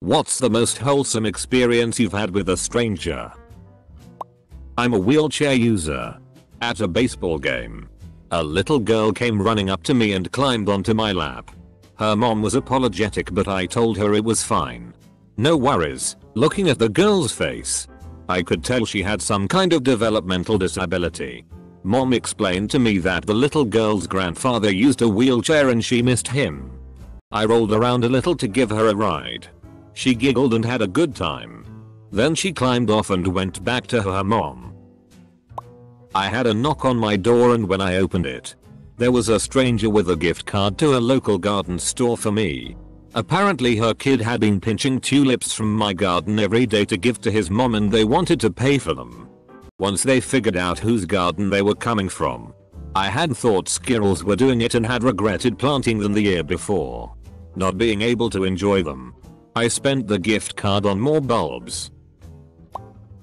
What's the most wholesome experience you've had with a stranger? I'm a wheelchair user. At a baseball game, a little girl came running up to me and climbed onto my lap. Her mom was apologetic, but I told her it was fine. No worries. Looking at the girl's face, I could tell she had some kind of developmental disability. Mom explained to me that the little girl's grandfather used a wheelchair and she missed him. I rolled around a little to give her a ride. She giggled and had a good time. Then she climbed off and went back to her mom. I had a knock on my door, and when I opened it, there was a stranger with a gift card to a local garden store for me. Apparently her kid had been pinching tulips from my garden every day to give to his mom, and they wanted to pay for them. Once they figured out whose garden they were coming from, I had thought squirrels were doing it and had regretted planting them the year before, not being able to enjoy them. I spent the gift card on more bulbs.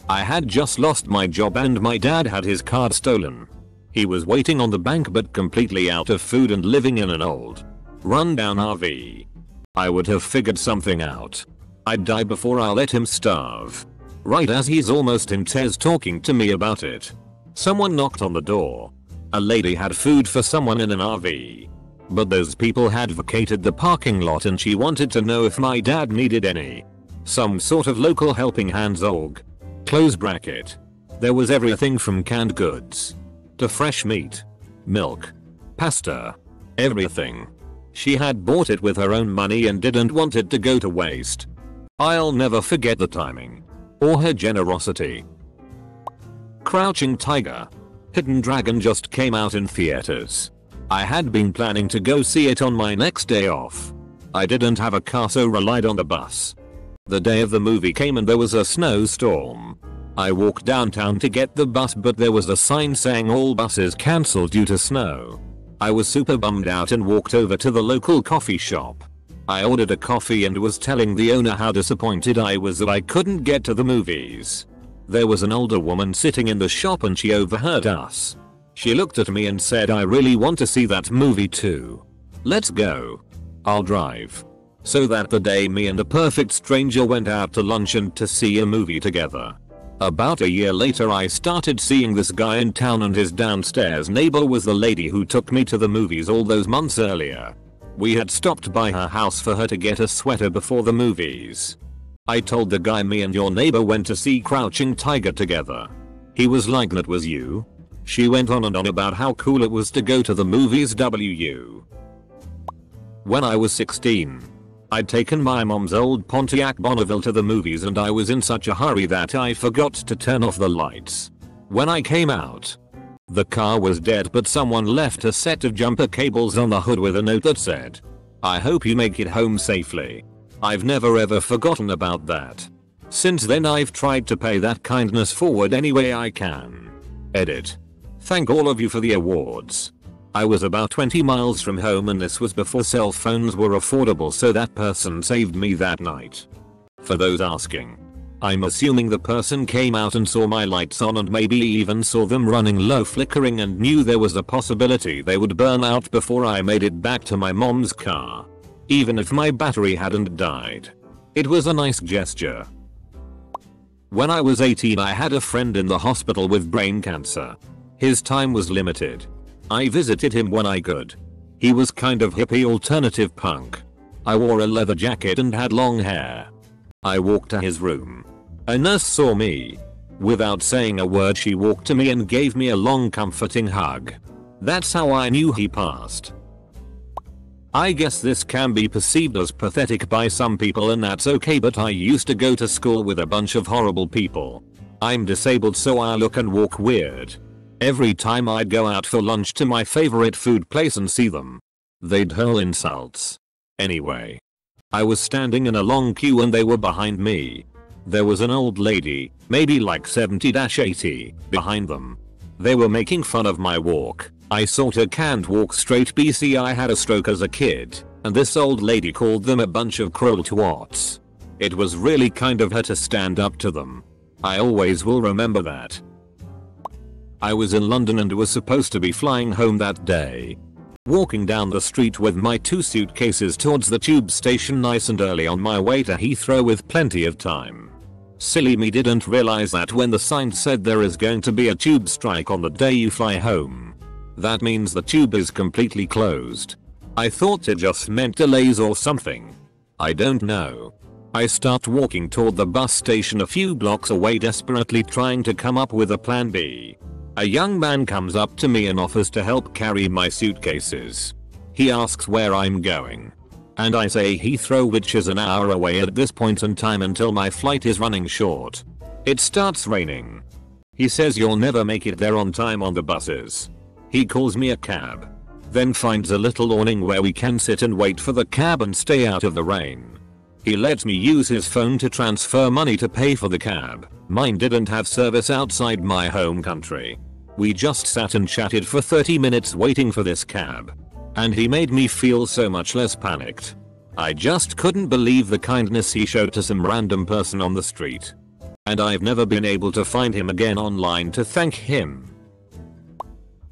I had just lost my job and my dad had his card stolen. He was waiting on the bank but completely out of food and living in an old, rundown RV. I would have figured something out. I'd die before I let him starve. Right as he's almost in tears talking to me about it, someone knocked on the door. A lady had food for someone in an RV. But those people had vacated the parking lot and she wanted to know if my dad needed any. Some sort of local helping hands org. Close bracket. There was everything from canned goods to fresh meat, milk, pasta, everything. She had bought it with her own money and didn't want it to go to waste. I'll never forget the timing or her generosity. Crouching Tiger, Hidden Dragon just came out in theaters. I had been planning to go see it on my next day off. I didn't have a car, so relied on the bus. The day of the movie came and there was a snowstorm. I walked downtown to get the bus, but there was a sign saying all buses cancelled due to snow. I was super bummed out and walked over to the local coffee shop. I ordered a coffee and was telling the owner how disappointed I was that I couldn't get to the movies. There was an older woman sitting in the shop and she overheard us. She looked at me and said, "I really want to see that movie too. Let's go. I'll drive." So that the day me and a perfect stranger went out to lunch and to see a movie together. About a year later I started seeing this guy in town, and his downstairs neighbor was the lady who took me to the movies all those months earlier. We had stopped by her house for her to get a sweater before the movies. I told the guy me and your neighbor went to see Crouching Tiger together. He was like, "That was you?" She went on and on about how cool it was to go to the movies. When I was 16, I'd taken my mom's old Pontiac Bonneville to the movies and I was in such a hurry that I forgot to turn off the lights. When I came out, the car was dead, but someone left a set of jumper cables on the hood with a note that said, "I hope you make it home safely." I've never ever forgotten about that. Since then I've tried to pay that kindness forward any way I can. Edit. Thank all of you for the awards. I was about 20 miles from home and this was before cell phones were affordable, so that person saved me that night. For those asking, I'm assuming the person came out and saw my lights on and maybe even saw them running low, flickering, and knew there was a possibility they would burn out before I made it back to my mom's car. Even if my battery hadn't died. It was a nice gesture. When I was 18 I had a friend in the hospital with brain cancer. His time was limited. I visited him when I could. He was kind of hippie alternative punk. I wore a leather jacket and had long hair. I walked to his room. A nurse saw me. Without saying a word she walked to me and gave me a long comforting hug. That's how I knew he passed. I guess this can be perceived as pathetic by some people and that's okay, but I used to go to school with a bunch of horrible people. I'm disabled so I look and walk weird. Every time I'd go out for lunch to my favorite food place and see them, they'd hurl insults. Anyway, I was standing in a long queue and they were behind me. There was an old lady, maybe like 70-80, behind them. They were making fun of my walk. I sorta can't walk straight BC. I had a stroke as a kid, and this old lady called them a bunch of cruel twats. It was really kind of her to stand up to them. I always will remember that. I was in London and was supposed to be flying home that day. Walking down the street with my 2 suitcases towards the tube station nice and early on my way to Heathrow with plenty of time. Silly me didn't realize that when the sign said there is going to be a tube strike on the day you fly home, that means the tube is completely closed. I thought it just meant delays or something. I don't know. I start walking toward the bus station a few blocks away, desperately trying to come up with a plan B. A young man comes up to me and offers to help carry my suitcases. He asks where I'm going, and I say Heathrow, which is an hour away at this point in time until my flight is running short. It starts raining. He says you'll never make it there on time on the buses. He calls me a cab, then finds a little awning where we can sit and wait for the cab and stay out of the rain. He lets me use his phone to transfer money to pay for the cab. Mine didn't have service outside my home country. We just sat and chatted for 30 minutes waiting for this cab, and he made me feel so much less panicked. I just couldn't believe the kindness he showed to some random person on the street. And I've never been able to find him again online to thank him.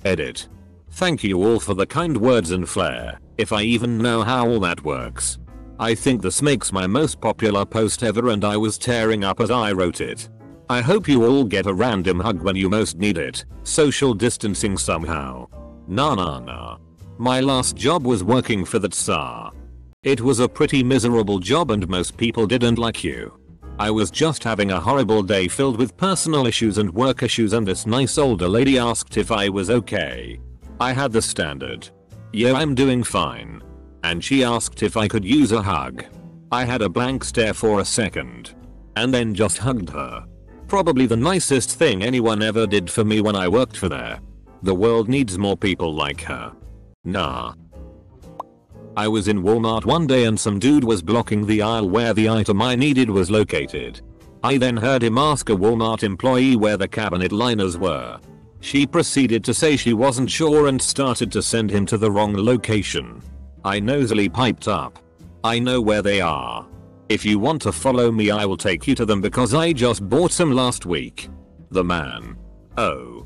Edit. Thank you all for the kind words and flair, if I even know how all that works. I think this makes my most popular post ever and I was tearing up as I wrote it. I hope you all get a random hug when you most need it, social distancing somehow. Nah. My last job was working for the Tsar. It was a pretty miserable job and most people didn't like you. I was just having a horrible day filled with personal issues and work issues, and this nice older lady asked if I was okay. I had the standard, "Yeah, I'm doing fine." And she asked if I could use a hug. I had a blank stare for a second, and then just hugged her. Probably the nicest thing anyone ever did for me when I worked for there. The world needs more people like her. Nah. I was in Walmart one day and some dude was blocking the aisle where the item I needed was located. I then heard him ask a Walmart employee where the cabinet liners were. She proceeded to say she wasn't sure and started to send him to the wrong location. I nosily piped up, "I know where they are. If you want to follow me, I will take you to them because I just bought some last week." The man, "Oh.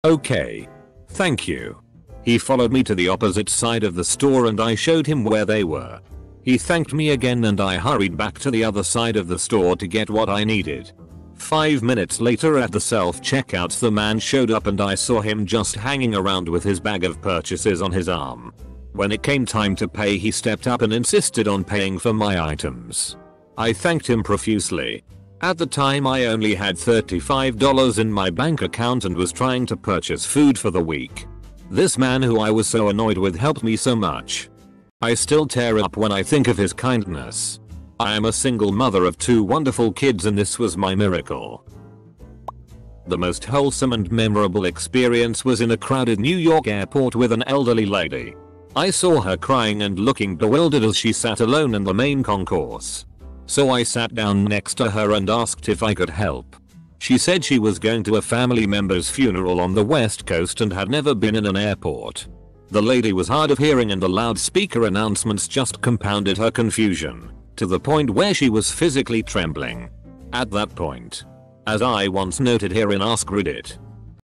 Okay. Thank you." He followed me to the opposite side of the store and I showed him where they were. He thanked me again and I hurried back to the other side of the store to get what I needed. 5 minutes later at the self-checkouts, the man showed up and I saw him just hanging around with his bag of purchases on his arm. When it came time to pay, he stepped up and insisted on paying for my items. I thanked him profusely. At the time I only had $35 in my bank account and was trying to purchase food for the week. This man who I was so annoyed with helped me so much. I still tear up when I think of his kindness. I am a single mother of 2 wonderful kids and this was my miracle. The most wholesome and memorable experience was in a crowded New York airport with an elderly lady. I saw her crying and looking bewildered as she sat alone in the main concourse. So I sat down next to her and asked if I could help. She said she was going to a family member's funeral on the West Coast and had never been in an airport. The lady was hard of hearing and the loudspeaker announcements just compounded her confusion, to the point where she was physically trembling. At that point, as I once noted here in AskReddit,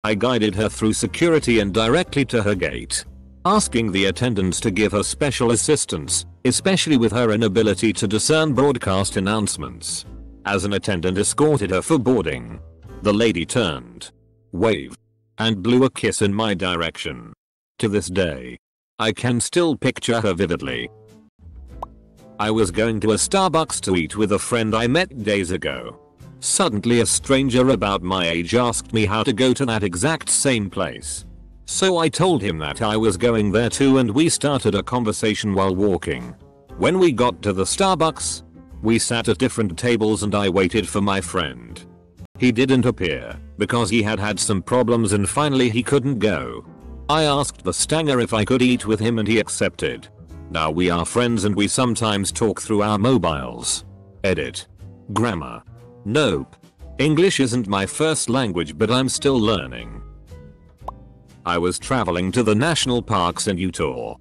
I guided her through security and directly to her gate, asking the attendants to give her special assistance, especially with her inability to discern broadcast announcements. As an attendant escorted her for boarding, the lady turned, waved, and blew a kiss in my direction. To this day, I can still picture her vividly. I was going to a Starbucks to eat with a friend I met days ago. Suddenly a stranger about my age asked me how to go to that exact same place. So I told him that I was going there too and we started a conversation while walking. When we got to the Starbucks, we sat at different tables and I waited for my friend. He didn't appear because he had had some problems and finally he couldn't go. I asked the stanger if I could eat with him and he accepted. Now we are friends and we sometimes talk through our mobiles. Edit. Grammar. Nope. English isn't my first language but I'm still learning. I was traveling to the national parks in Utah.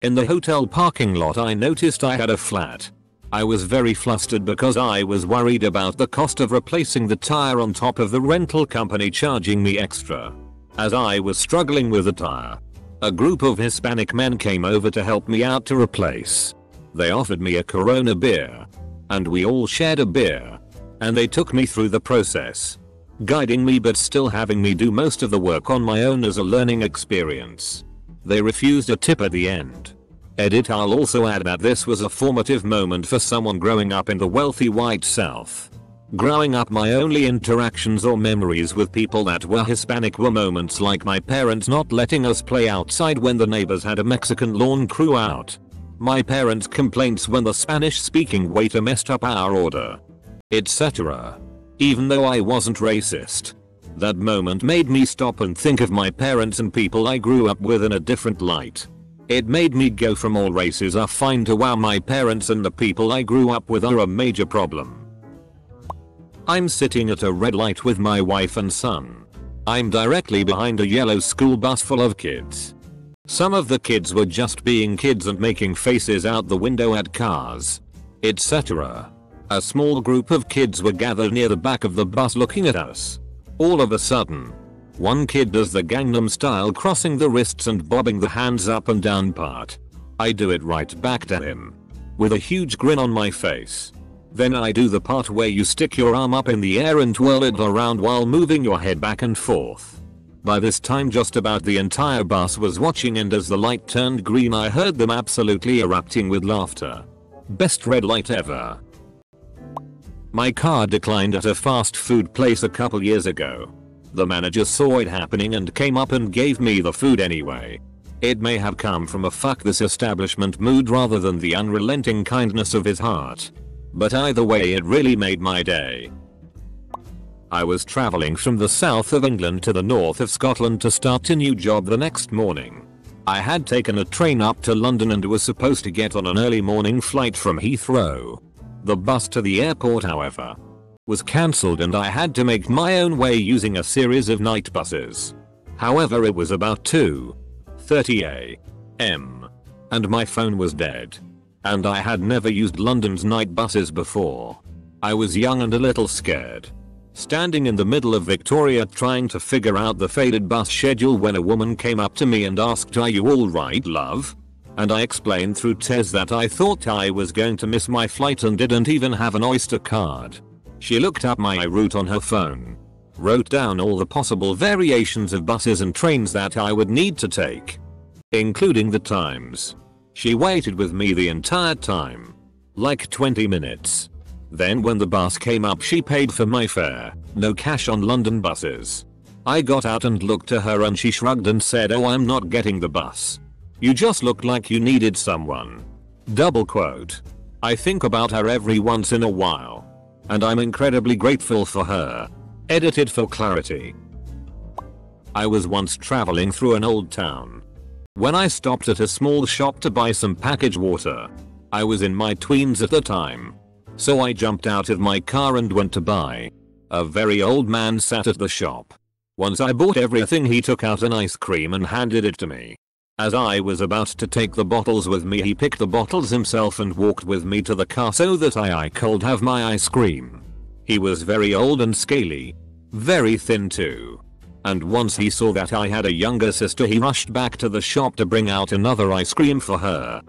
In the hotel parking lot I noticed I had a flat. I was very flustered because I was worried about the cost of replacing the tire on top of the rental company charging me extra. As I was struggling with the tire, A group of Hispanic men came over to help me out to replace. They offered me a Corona beer. And we all shared a beer. And they took me through the process, guiding me but still having me do most of the work on my own as a learning experience. They refused a tip at the end. Edit. I'll also add that this was a formative moment for someone growing up in the wealthy white South. Growing up, my only interactions or memories with people that were Hispanic were moments like my parents not letting us play outside when the neighbors had a Mexican lawn crew out, my parents' complaints when the Spanish-speaking waiter messed up our order, etc. Even though I wasn't racist, that moment made me stop and think of my parents and people I grew up with in a different light. It made me go from all races are fine to wow, my parents and the people I grew up with are a major problem. I'm sitting at a red light with my wife and son. I'm directly behind a yellow school bus full of kids. Some of the kids were just being kids and making faces out the window at cars, etc. A small group of kids were gathered near the back of the bus looking at us. All of a sudden, one kid does the Gangnam Style crossing the wrists and bobbing the hands up and down part. I do it right back to him, with a huge grin on my face. Then I do the part where you stick your arm up in the air and twirl it around while moving your head back and forth. By this time just about the entire bus was watching, and as the light turned green I heard them absolutely erupting with laughter. Best red light ever. My car declined at a fast food place a couple years ago. The manager saw it happening and came up and gave me the food anyway. It may have come from a fuck this establishment mood rather than the unrelenting kindness of his heart. But either way it really made my day. I was travelling from the south of England to the north of Scotland to start a new job the next morning. I had taken a train up to London and was supposed to get on an early morning flight from Heathrow. The bus to the airport, however, was cancelled and I had to make my own way using a series of night buses. However, it was about 2:30 a.m. and my phone was dead. And I had never used London's night buses before. I was young and a little scared, standing in the middle of Victoria trying to figure out the faded bus schedule when a woman came up to me and asked, "Are you alright, love?" And I explained through tears that I thought I was going to miss my flight and didn't even have an Oyster card. She looked up my route on her phone, wrote down all the possible variations of buses and trains that I would need to take, including the times. She waited with me the entire time, like 20 minutes. Then when the bus came up she paid for my fare, no cash on London buses. I got out and looked at her and she shrugged and said, "Oh, I'm not getting the bus. You just looked like you needed someone." Double quote. I think about her every once in a while, and I'm incredibly grateful for her. Edited for clarity. I was once traveling through an old town when I stopped at a small shop to buy some packaged water. I was in my tweens at the time, so I jumped out of my car and went to buy. A very old man sat at the shop. Once I bought everything he took out an ice cream and handed it to me. As I was about to take the bottles with me he picked the bottles himself and walked with me to the car so that I could have my ice cream. He was very old and scaly, very thin too. And once he saw that I had a younger sister he rushed back to the shop to bring out another ice cream for her.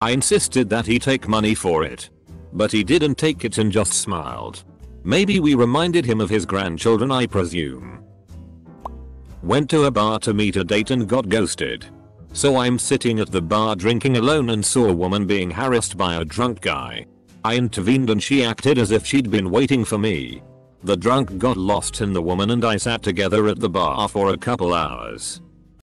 I insisted that he take money for it, but he didn't take it and just smiled. Maybe we reminded him of his grandchildren, I presume. Went to a bar to meet a date and got ghosted. So I'm sitting at the bar drinking alone and saw a woman being harassed by a drunk guy. I intervened and she acted as if she'd been waiting for me. The drunk got lost in the woman and I sat together at the bar for a couple hours.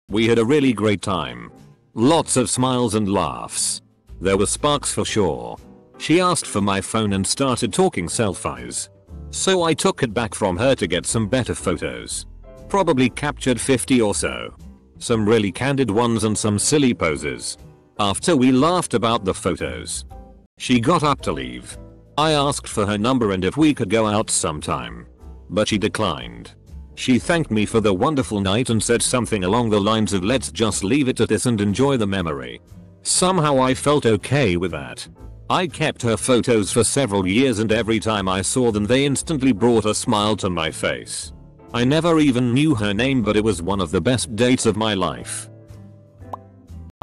We had a really great time. Lots of smiles and laughs. There were sparks for sure. She asked for my phone and started talking selfies. So I took it back from her to get some better photos. Probably captured 50 or so. Some really candid ones and some silly poses. After we laughed about the photos, she got up to leave. I asked for her number and if we could go out sometime, but she declined. She thanked me for the wonderful night and said something along the lines of, "Let's just leave it at this and enjoy the memory." Somehow I felt okay with that. I kept her photos for several years and every time I saw them they instantly brought a smile to my face. I never even knew her name, but it was one of the best dates of my life.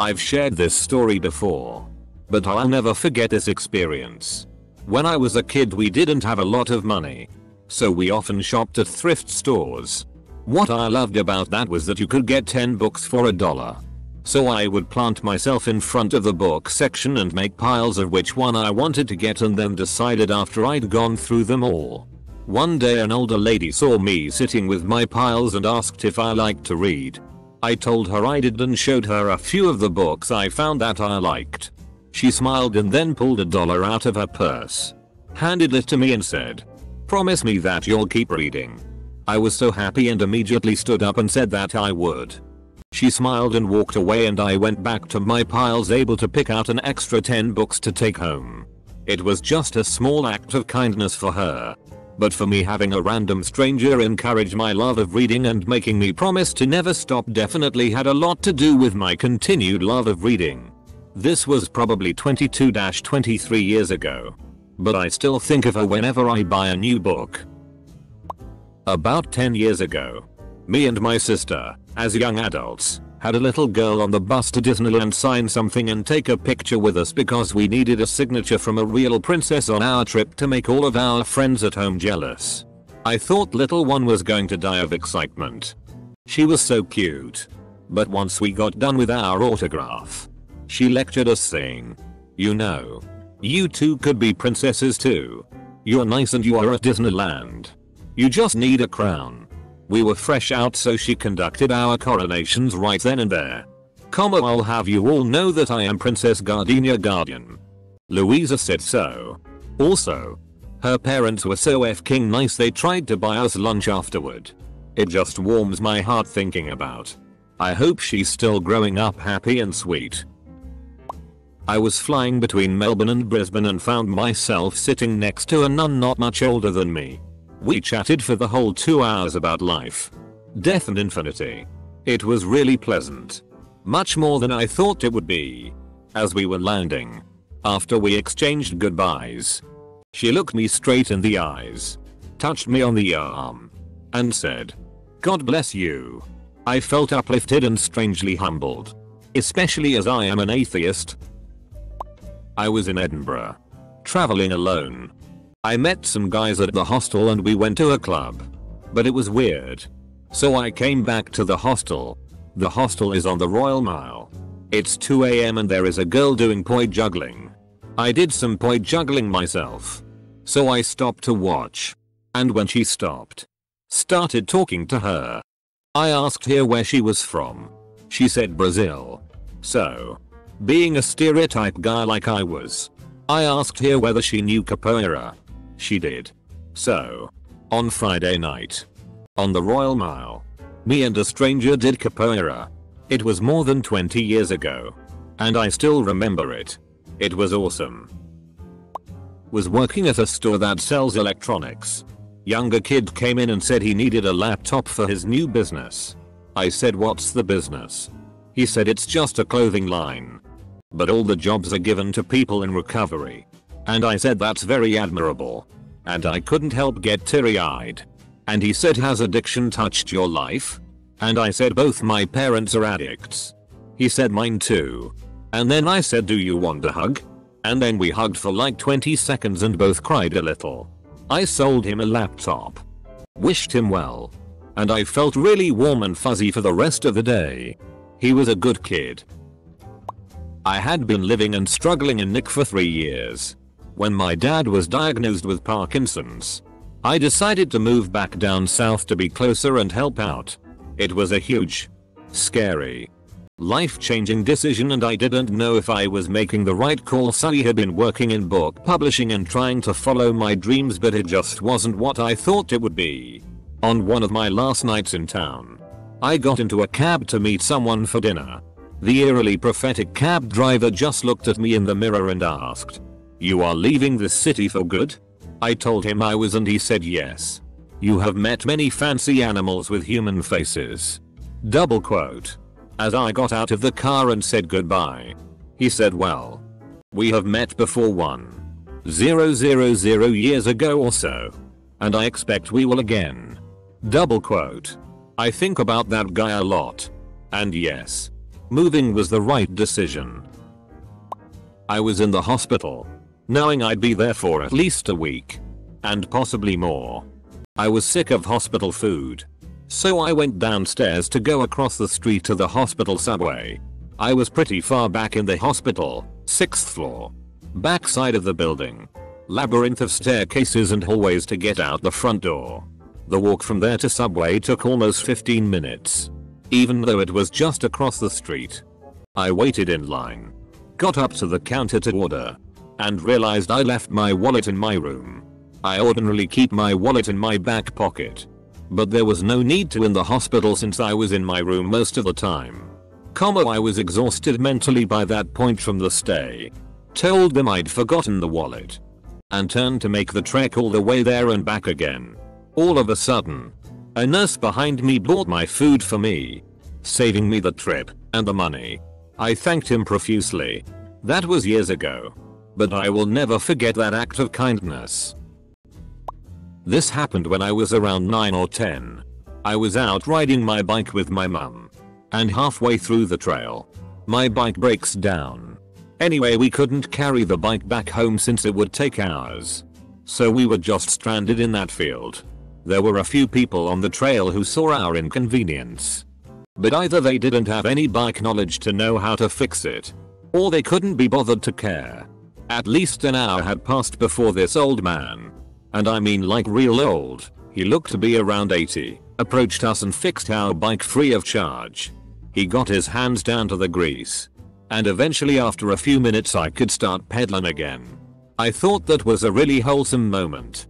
I've shared this story before, but I'll never forget this experience. When I was a kid we didn't have a lot of money, so we often shopped at thrift stores. What I loved about that was that you could get 10 books for $1. So I would plant myself in front of the book section and make piles of which one I wanted to get and then decided after I'd gone through them all. One day an older lady saw me sitting with my piles and asked if I liked to read. I told her I did and showed her a few of the books I found that I liked. She smiled and then pulled $1 out of her purse, handed it to me and said, "Promise me that you'll keep reading." I was so happy and immediately stood up and said that I would. She smiled and walked away and I went back to my piles able to pick out an extra 10 books to take home. It was just a small act of kindness for her. But for me, having a random stranger encourage my love of reading and making me promise to never stop definitely had a lot to do with my continued love of reading. This was probably 22-23 years ago. But I still think of her whenever I buy a new book. About 10 years ago, me and my sister, as young adults, had a little girl on the bus to Disneyland sign something and take a picture with us because we needed a signature from a real princess on our trip to make all of our friends at home jealous. I thought little one was going to die of excitement. She was so cute. But once we got done with our autograph, she lectured us saying, "You know, you two could be princesses too. You're nice and you are at Disneyland. You just need a crown." We were fresh out so she conducted our coronations right then and there. I'll have you all know that I am Princess Gardenia Guardian. Louisa said so. Also, her parents were so f***ing nice they tried to buy us lunch afterward. It just warms my heart thinking about. I hope she's still growing up happy and sweet. I was flying between Melbourne and Brisbane and found myself sitting next to a nun not much older than me. We chatted for the whole 2 hours about life, death and infinity. It was really pleasant. Much more than I thought it would be. As we were landing, after we exchanged goodbyes, she looked me straight in the eyes, touched me on the arm, and said, "God bless you." I felt uplifted and strangely humbled, especially as I am an atheist. I was in Edinburgh, traveling alone. I met some guys at the hostel and we went to a club. But it was weird. So I came back to the hostel. The hostel is on the Royal Mile. It's 2 AM and there is a girl doing poi juggling. I did some poi juggling myself. So I stopped to watch. And when she stopped, started talking to her. I asked her where she was from. She said Brazil. So, being a stereotype guy like I was, I asked her whether she knew capoeira. She did. So, on Friday night, on the Royal Mile, me and a stranger did capoeira. It was more than 20 years ago. And I still remember it. It was awesome. Was working at a store that sells electronics. Younger kid came in and said he needed a laptop for his new business. I said, "What's the business?" He said, "It's just a clothing line. But all the jobs are given to people in recovery." And I said, "That's very admirable." And I couldn't help get teary-eyed. And he said, "Has addiction touched your life?" And I said, "Both my parents are addicts." He said, "Mine too." And then I said, "Do you want a hug?" And then we hugged for like 20 seconds and both cried a little. I sold him a laptop. Wished him well. And I felt really warm and fuzzy for the rest of the day. He was a good kid. I had been living and struggling in Nick for 3 years. When my dad was diagnosed with Parkinson's, I decided to move back down south to be closer and help out. It was a huge, scary, life-changing decision and I didn't know if I was making the right call. So I had been working in book publishing and trying to follow my dreams, but it just wasn't what I thought it would be. On one of my last nights in town, I got into a cab to meet someone for dinner. The eerily prophetic cab driver just looked at me in the mirror and asked, "You are leaving this city for good?" I told him I was and he said, "Yes. You have met many fancy animals with human faces." Double quote. As I got out of the car and said goodbye, he said, "Well, we have met before 1,000 years ago or so. And I expect we will again." Double quote. I think about that guy a lot. And yes, Moving was the right decision. I was in the hospital, knowing I'd be there for at least a week. And possibly more. I was sick of hospital food. So I went downstairs to go across the street to the hospital subway. I was pretty far back in the hospital, 6th floor. Backside of the building. Labyrinth of staircases and hallways to get out the front door. The walk from there to subway took almost 15 minutes. Even though it was just across the street. I waited in line. Got up to the counter to order. And realized I left my wallet in my room. I ordinarily keep my wallet in my back pocket. But there was no need to in the hospital since I was in my room most of the time. I was exhausted mentally by that point from the stay. Told them I'd forgotten the wallet. And turned to make the trek all the way there and back again. All of a sudden, a nurse behind me bought my food for me. Saving me the trip and the money. I thanked him profusely. That was years ago. But I will never forget that act of kindness. This happened when I was around 9 or 10. I was out riding my bike with my mum. And halfway through the trail, my bike breaks down. Anyway, we couldn't carry the bike back home since it would take hours. So we were just stranded in that field. There were a few people on the trail who saw our inconvenience. But either they didn't have any bike knowledge to know how to fix it, or they couldn't be bothered to care. At least an hour had passed before this old man, and I mean like real old, he looked to be around 80, approached us and fixed our bike free of charge. He got his hands down to the grease. And eventually after a few minutes I could start pedaling again. I thought that was a really wholesome moment.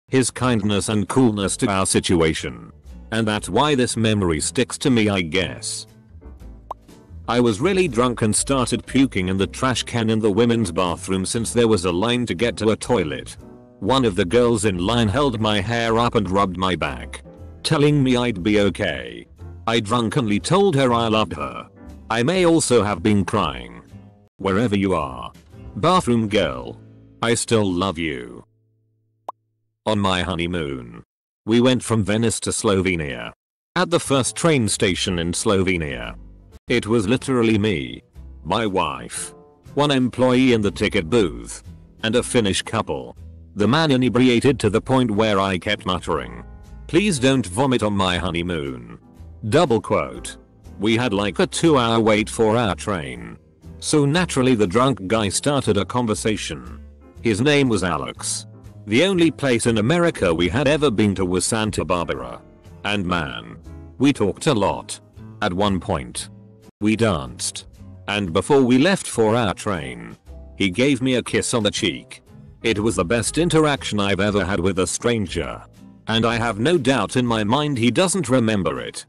His kindness and coolness to our situation. And that's why this memory sticks to me, I guess. I was really drunk and started puking in the trash can in the women's bathroom since there was a line to get to a toilet. One of the girls in line held my hair up and rubbed my back, telling me I'd be okay. I drunkenly told her I loved her. I may also have been crying. Wherever you are, bathroom girl, I still love you. On my honeymoon, we went from Venice to Slovenia. At the first train station in Slovenia, it was literally me, my wife, one employee in the ticket booth, and a Finnish couple. The man inebriated to the point where I kept muttering, "Please don't vomit on my honeymoon." Double quote. We had like a 2-hour wait for our train. So naturally the drunk guy started a conversation. His name was Alex. The only place in America we had ever been to was Santa Barbara. And man, we talked a lot. At one point, we danced. And before we left for our train, he gave me a kiss on the cheek. It was the best interaction I've ever had with a stranger. And I have no doubt in my mind he doesn't remember it.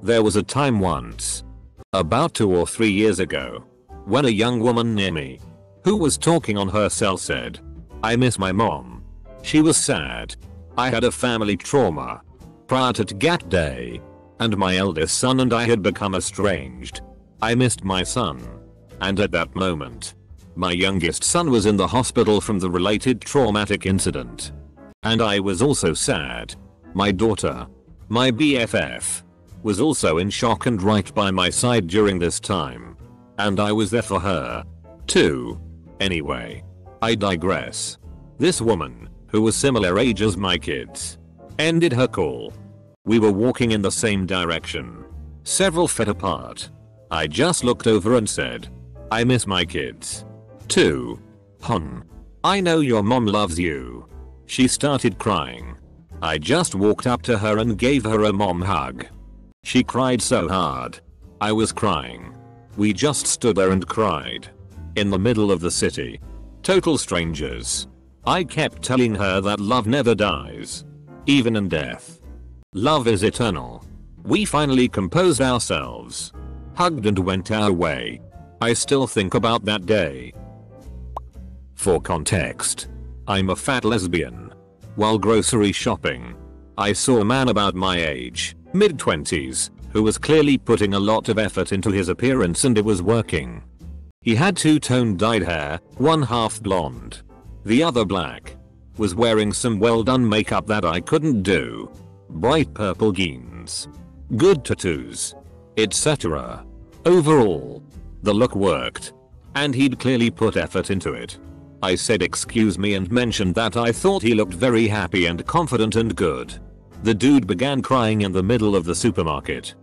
There was a time once, about 2 or 3 years ago, when a young woman near me, who was talking on her cell said, "I miss my mom. She was sad. I had a family trauma prior to that day, and my eldest son and I had become estranged. I missed my son. And at that moment, my youngest son was in the hospital from the related traumatic incident. And I was also sad. My daughter, my BFF, was also in shock and right by my side during this time. And I was there for her, too. Anyway, I digress. This woman, who was similar age as my kids, ended her call. We were walking in the same direction, several feet apart. I just looked over and said, "I miss my kids, too. Hon. I know your mom loves you." She started crying. I just walked up to her and gave her a mom hug. She cried so hard. I was crying. We just stood there and cried. In the middle of the city. Total strangers. I kept telling her that love never dies. Even in death. Love is eternal. We finally composed ourselves. Hugged and went our way. I still think about that day. For context, I'm a fat lesbian. While grocery shopping, I saw a man about my age, mid-20s, who was clearly putting a lot of effort into his appearance and it was working. He had two-tone dyed hair, one half blonde, the other black. Was wearing some well-done makeup that I couldn't do. Bright purple jeans. Good tattoos. Etc. Overall, the look worked. And he'd clearly put effort into it. I said excuse me and mentioned that I thought he looked very happy and confident and good. The dude began crying in the middle of the supermarket.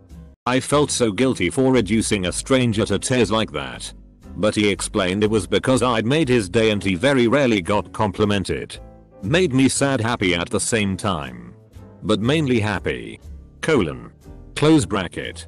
I felt so guilty for reducing a stranger to tears like that. But he explained it was because I'd made his day and he very rarely got complimented. Made me sad happy at the same time. But mainly happy. Close bracket.